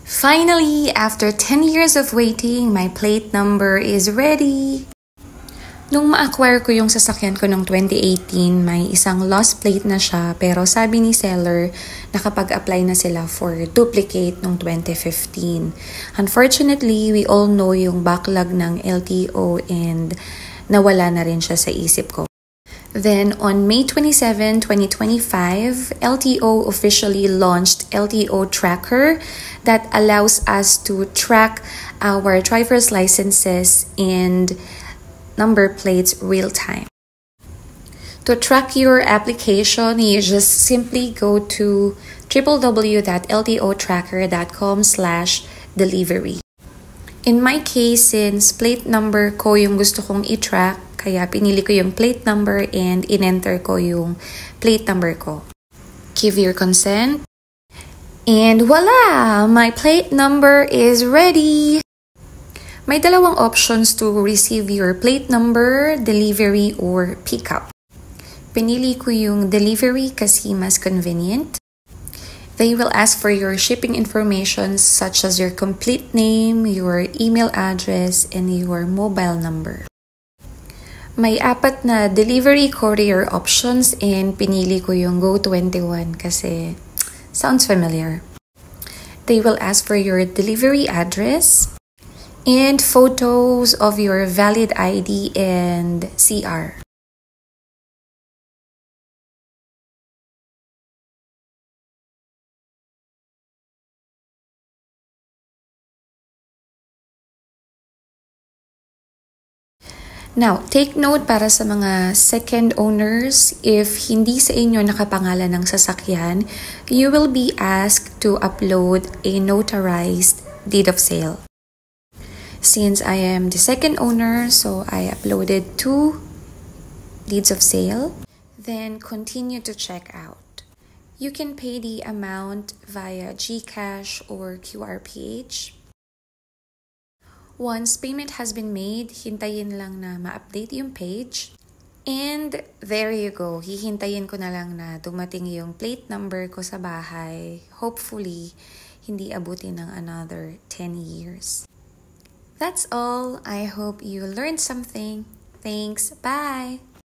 Finally, after 10 years of waiting, my plate number is ready! Nung ma-acquire ko yung sasakyan ko noong 2018, may isang lost plate na siya, pero sabi ni seller, nakapag-apply na sila for duplicate noong 2015. Unfortunately, we all know yung backlog ng LTO and nawala na rin siya sa isip ko. Then, on May 27, 2025, LTO officially launched LTO Tracker that allows us to track our driver's licenses and number plates real time. To track your application, you just simply go to www.ltotracker.com/delivery. In my case, since plate number ko yung gusto kong i-track, kaya pinili ko yung plate number and in-enter ko yung plate number ko. Give your consent. And voila! My plate number is ready! May dalawang options to receive your plate number, delivery, or pickup. Pinili ko yung delivery kasi mas convenient. They will ask for your shipping information such as your complete name, your email address, and your mobile number. May 4 na delivery courier options and pinili ko yung Go21 kasi sounds familiar. They will ask for your delivery address and photos of your valid ID and CR. Now, take note para sa mga second owners, if hindi sa inyo nakapangalan ng sasakyan, you will be asked to upload a notarized deed of sale. Since I am the second owner, so I uploaded 2 deeds of sale. Then continue to check out. You can pay the amount via GCash or QRPH. Once payment has been made, hintayin lang na ma-update yung page. And there you go. Hihintayin ko na lang na dumating yung plate number ko sa bahay. Hopefully, hindi abutin ng another 10 years. That's all. I hope you learned something. Thanks. Bye!